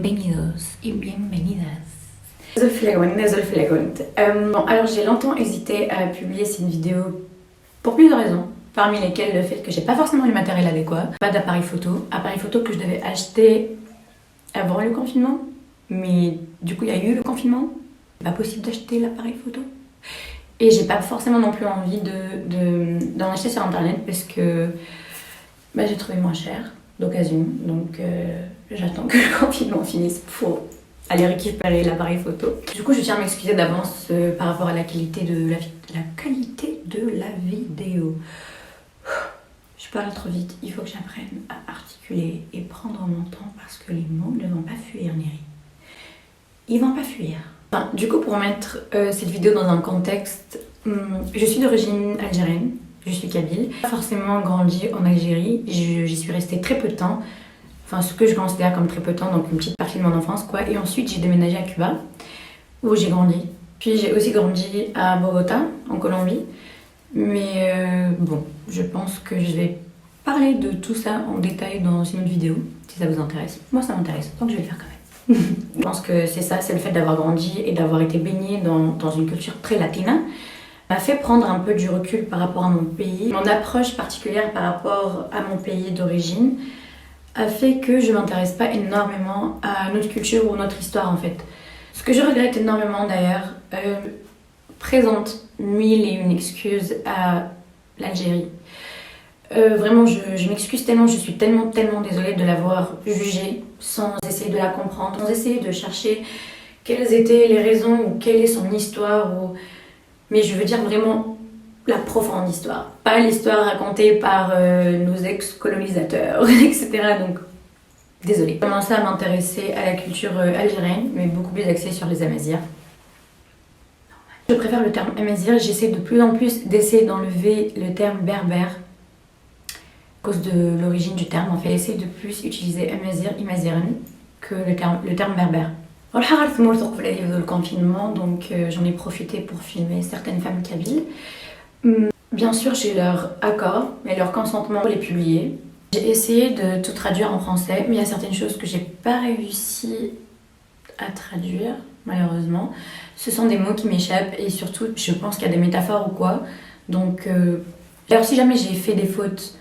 Bienvenidos y bienvenidas. Bon, alors j'ai longtemps hésité à publier cette vidéo pour plusieurs raisons, parmi lesquelles le fait que j'ai pas forcément le matériel adéquat, pas d'appareil photo que je devais acheter avant le confinement, mais du coup il y a eu le confinement, pas possible d'acheter l'appareil photo. Et j'ai pas forcément non plus envie d'en acheter sur internet parce que j'ai trouvé moins cher d'occasion, donc j'attends que le confinement finisse pour aller récupérer l'appareil photo. Du coup je tiens à m'excuser d'avance par rapport à la qualité de la vidéo. Je parle trop vite, il faut que j'apprenne à articuler et prendre mon temps parce que les mots ne vont pas fuir, Neri. Ils vont pas fuir. Enfin, du coup, pour mettre cette vidéo dans un contexte, je suis d'origine algérienne, je suis kabyle. Pas forcément grandi en Algérie, j'y suis restée très peu de temps. Enfin, ce que je considère comme très peu de temps, donc une petite partie de mon enfance, quoi. Et ensuite, j'ai déménagé à Cuba, où j'ai grandi. Puis j'ai aussi grandi à Bogota, en Colombie. Mais bon, je pense que je vais parler de tout ça en détail dans une autre vidéo, si ça vous intéresse. Moi, ça m'intéresse, donc je vais le faire quand même. Je pense que c'est ça, c'est le fait d'avoir grandi et d'avoir été baignée dans une culture très latina m'a fait prendre un peu du recul par rapport à mon pays. Mon approche particulière par rapport à mon pays d'origine a fait que je m'intéresse pas énormément à notre culture ou notre histoire en fait. Ce que je regrette énormément d'ailleurs présente mille et une excuses à l'Algérie. Vraiment, je m'excuse tellement, je suis tellement désolée de l'avoir jugée sans essayer de la comprendre, sans essayer de chercher quelles étaient les raisons ou quelle est son histoire. Mais je veux dire vraiment la profonde histoire, pas l'histoire racontée par nos ex-colonisateurs, etc. Donc, désolée. J'ai commencé à m'intéresser à la culture algérienne, mais beaucoup plus axée sur les Amazirs. Je préfère le terme Amazir, j'essaie de plus en plus d'essayer d'enlever le terme berbère à cause de l'origine du terme. En fait, j'essaie de plus utiliser Amazir, Imaziran que le terme berbère. Le confinement, donc j'en ai profité pour filmer certaines femmes kabyles. Bien sûr, j'ai leur accord et leur consentement pour les publier. J'ai essayé de tout traduire en français, mais il y a certaines choses que j'ai pas réussi à traduire, malheureusement. Ce sont des mots qui m'échappent et surtout, je pense qu'il y a des métaphores ou quoi. Donc, alors si jamais j'ai fait des fautes,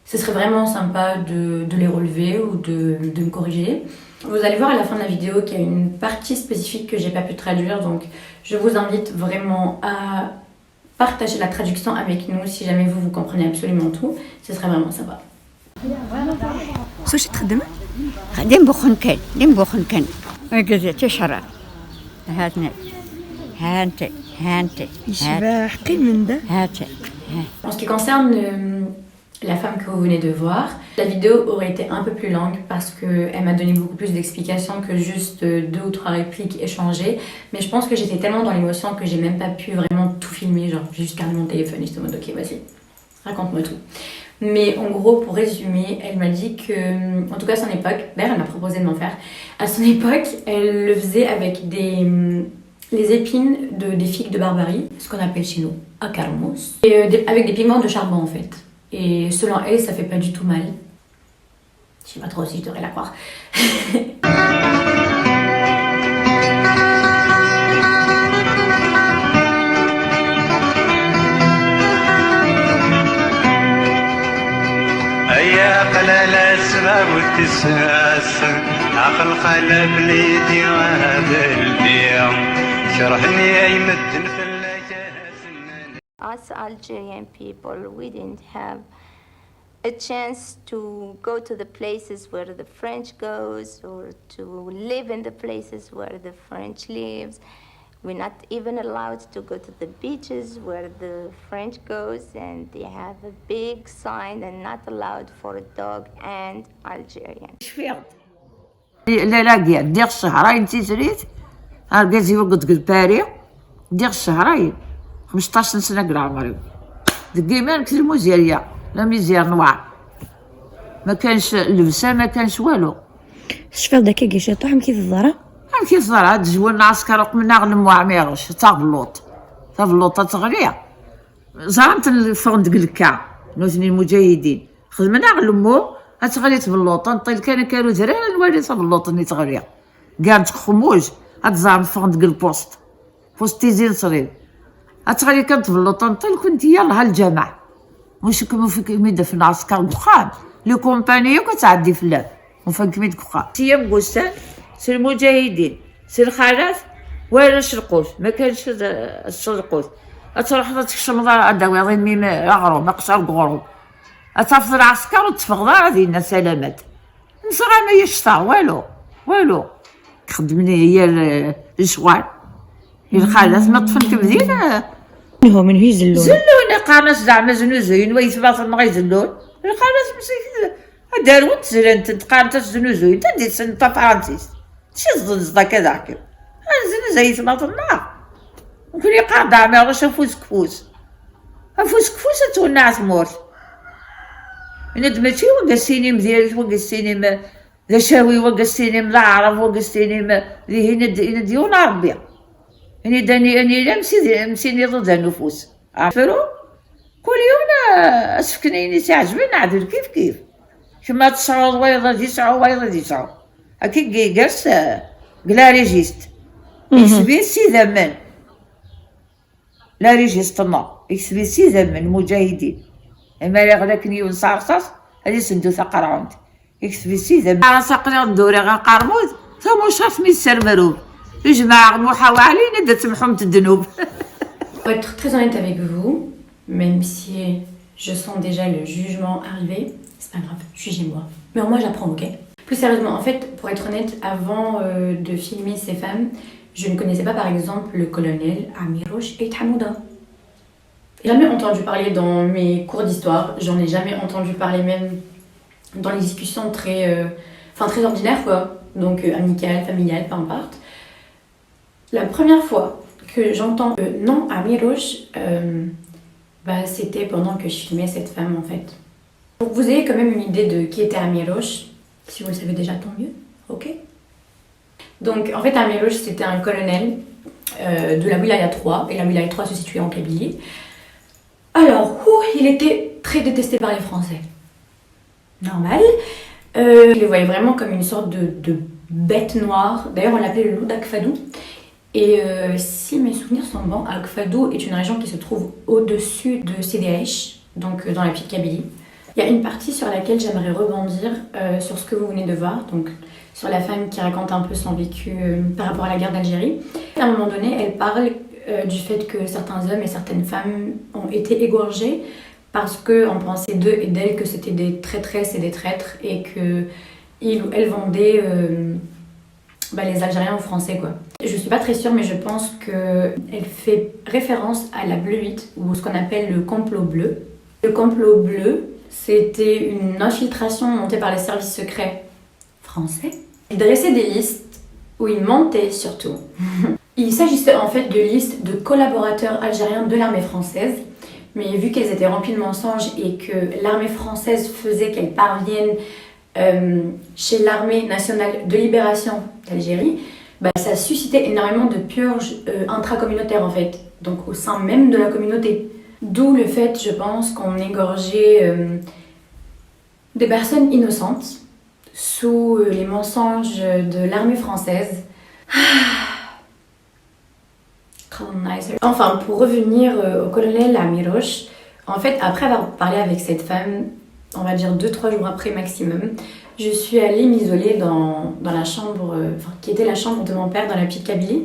ce serait vraiment sympa de les relever ou de me corriger. Vous allez voir à la fin de la vidéo qu'il y a une partie spécifique que j'ai pas pu traduire, donc je vous invite vraiment à partager la traduction avec nous si jamais vous comprenez absolument tout. Ce serait vraiment sympa. واش تخدم؟ خدم بخنكن دم بخنكن اجازة تشرى هاتنا هانتي يشبه حقي من ده هاتي En ce qui concerne la femme que vous venez de voir, la vidéo aurait été un peu plus longue parce qu'elle m'a donné beaucoup plus d'explications que juste 2 ou 3 répliques échangées. Mais je pense que j'étais tellement dans l'émotion que j'ai même pas pu vraiment tout filmer. Genre, j'ai juste gardé mon téléphone et j'étais en mode ok, vas-y, raconte-moi tout. Mais en gros, pour résumer, elle m'a dit que, en tout cas à son époque, d'ailleurs elle m'a proposé de m'en faire, à son époque, elle le faisait avec les épines des figues de Barbarie, ce qu'on appelle chez nous acarmos, et avec des pigments de charbon en fait. Et selon elle, ça fait pas du tout mal. Je sais pas trop si je devrais la croire. يا قلال السباب والتساس عقل خلى بليدي وهذا البيع شرحني يمدن في الكاس. Us Algerian people, we didn't have a chance to go to the places where the French goes or to live in the places where the French lives. We're not even allowed to go to the beaches where the French goes, and they have a big sign and not allowed for a dog and Algerian. لا لاقيه دير الشهرين تيزريت هاكازي وقت باري دير الشهرين 15 سنه كاع عمري دكيما نكتب الموزيريه لا ميزير نوار ما كانش اللبسه ما كانش والو الشفاف داك كيشي طعم كيف الزرع كيف الزرع هاد الجوال عسكر قمنا غنمو عميروش تغلوط تغليا زعمت الفندق الكا نوزني المجاهدين خدمنا غلمو أتغري تبلوطن طيل كانوا زرارا نوالي تبلوطن يتغري كانت خموج أتزعم فغند البوست بوست تيزين صغير أتغري كانت تبلوطن طيل كنت يلا هالجامع واش كما فيك ميدا في العسكر بخام لي كومبانيو كتعدي في اللعب وفين كميد بخام سي بوستان سي المجاهدين سي الخالات ولا الشرقوت ما كانش الشرقوت أتروح تكشم أداوي ضمي أغرو ما قشر غروب أتفضل العسكر وتفغض هذه سلامات نصرا ما يشطع والو خدمني هي الشوال هي الخالات ما طفل كبدين من هو يزلون زلون قارناش زعما زنوزين ويثبات ما غيزلون الخالات مسكين داروا تزلنت تقارنت زنوزين تدي سنتا فرانسيس شي زنزدا كذاك زين زي ثبات النار ممكن يقعد عمر فوس كفوس تولع مورت انا ماشي وقع السينما ديال وقع السينما ذا شاوي وقع السينما لا عرب وقع السينما ذي هنا ديون عربيه يعني داني اني لا مسيني ضد النفوس عرفتوا كل يوم اسفكنيني تعجبني نعدل كيف كما تسعود ويضه دي سعود هكي جالس قلا ريجيست يكسبي سي زمان لا ريجيستما يكسبي سي زمان مجاهدين اما لا غلاكني ونصاصص هذه سندو ثقراوند يكسبي سي زمان على ساقنا ندوري غنقرمود ثم شاف مي السرمروب الجماعه محاوله علينا دات محمد الذنوب. Pour être très honnête avec vous, même si je sens déjà le jugement arriver, c'est pas grave, jugez-moi. Mais au moins j'apprends, ok? Plus sérieusement, en fait, pour être honnête, avant de filmer ces femmes, je ne connaissais pas par exemple le colonel Amirouche et Hamouda. J'ai jamais entendu parler dans mes cours d'histoire, j'en ai jamais entendu parler même dans les discussions très ordinaires quoi, donc amicales, familiales, peu importe. La première fois que j'entends le nom Amirouche, c'était pendant que je filmais cette femme en fait. Pour que vous ayez quand même une idée de qui était Amirouche, si vous le savez déjà tant mieux, ok? Donc en fait Amirouche c'était un colonel de la Wilaya 3, et la Wilaya 3 se situait en Kabylie. Alors, il était très détesté par les Français. Normal. Il les voyait vraiment comme une sorte de bête noire. D'ailleurs, on l'appelait le loup d'Akfadou. Et si mes souvenirs sont bons, Akfadou est une région qui se trouve au-dessus de Sédéaïch, donc dans la petite Kabylie. Il y a une partie sur laquelle j'aimerais rebondir sur ce que vous venez de voir, donc sur la femme qui raconte un peu son vécu par rapport à la guerre d'Algérie. À un moment donné, elle parle du fait que certains hommes et certaines femmes ont été égorgés parce qu'on pensait d'eux et d'elles que c'était des traîtresses et des traîtres et qu'ils ou elles vendaient les Algériens aux Français quoi. Je suis pas très sûre mais je pense qu'elle fait référence à la Bleu 8 ou ce qu'on appelle le complot bleu. Le complot bleu, c'était une infiltration montée par les services secrets français. Ils dressaient des listes où ils mentaient surtout. Il s'agissait en fait de listes de collaborateurs algériens de l'armée française, mais vu qu'elles étaient remplies de mensonges et que l'armée française faisait qu'elles parviennent chez l'armée nationale de libération d'Algérie, ça suscitait énormément de purges intracommunautaires en fait, donc au sein même de la communauté. D'où le fait, je pense, qu'on égorgeait des personnes innocentes sous les mensonges de l'armée française. Enfin, pour revenir au colonel Amirouche, en fait, après avoir parlé avec cette femme, on va dire 2-3 jours après maximum, je suis allée m'isoler dans la chambre, qui était la chambre de mon père dans la petite Kabylie,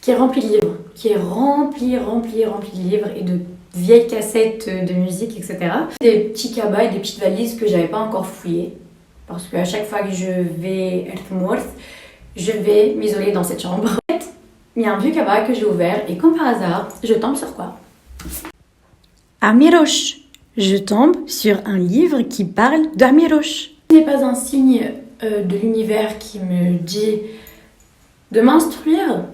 qui est remplie de livres, qui est remplie de livres et de vieilles cassettes de musique, etc. Des petits cabas et des petites valises que j'avais pas encore fouillées, parce qu'à chaque fois que je vais être morte, je vais m'isoler dans cette chambre. Il y a un vieux cabas que j'ai ouvert et comme par hasard, je tombe sur quoi? Amirouche. Je tombe sur un livre qui parle d'Amirouche. Ce n'est pas un signe de l'univers qui me dit de m'instruire,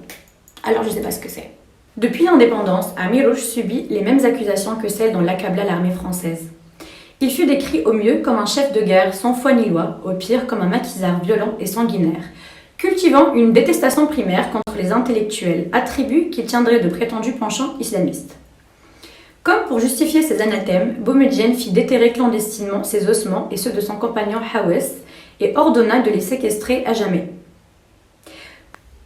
alors je ne sais pas ce que c'est. Depuis l'indépendance, Amirouche subit les mêmes accusations que celles dont l'accabla l'armée française. Il fut décrit au mieux comme un chef de guerre sans foi ni loi, au pire comme un maquisard violent et sanguinaire, cultivant une détestation primaire contre les intellectuels, attribut qui tiendrait de prétendus penchants islamistes. Comme pour justifier ses anathèmes, Boumedienne fit déterrer clandestinement ses ossements et ceux de son compagnon Hawes et ordonna de les séquestrer à jamais.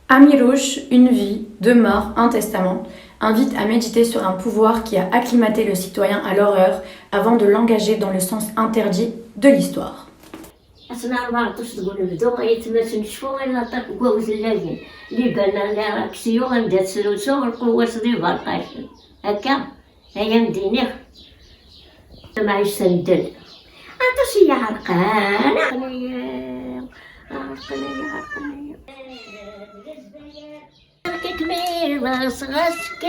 Amirouche, une vie, deux morts, un testament, invite à méditer sur un pouvoir qui a acclimaté le citoyen à l'horreur avant de l'engager dans le sens interdit de l'histoire. أصلا 14 تقول بدو غيتمات نشفو غير نعطيك قوا وزلاجين اللي بانا لا كسيو غندات سلوسو القوة صدي برقاش هكا هيا مدينيخ معيش سندل عطاش هي عرقانة عرقانة كميرة صغشك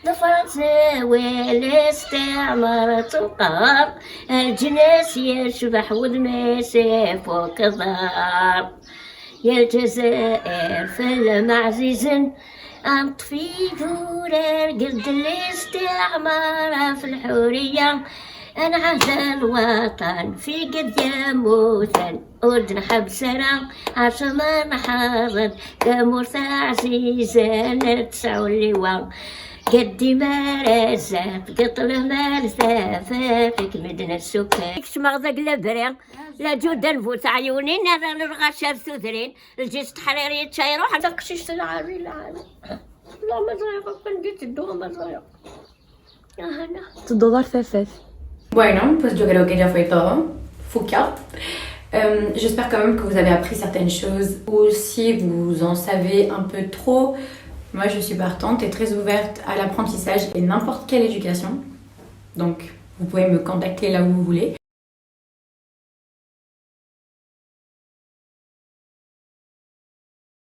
الفرنساوي الاستعمار تلقار الجناس يشبح ودميسي فوق الدار يا الجزائر فيلم عزيز أنطفي ثورة قد الاستعمار في الحورية أنا عهد الوطن في قد يموتن ودنحب سنة عشان حاضر كمرثى عزيزة نتسعو اللواء قدي ما رزات قطل مرثى فيك مدن السكان كش مغزق لبرين لا جود نفوت عيوني نرى نرغى ثوثرين الجيش تحريري تشايرو حتى قشيش العاري العالم لا ما زايقة كنت الدوغ ما زايقة هنا Bueno, pues yo creo que ya fue todo. Fuka. J'espère quand même que vous avez appris certaines choses ou si vous en savez un peu trop. Moi, je suis partante et très ouverte à l'apprentissage et n'importe quelle éducation. Donc, vous pouvez me contacter là où vous voulez.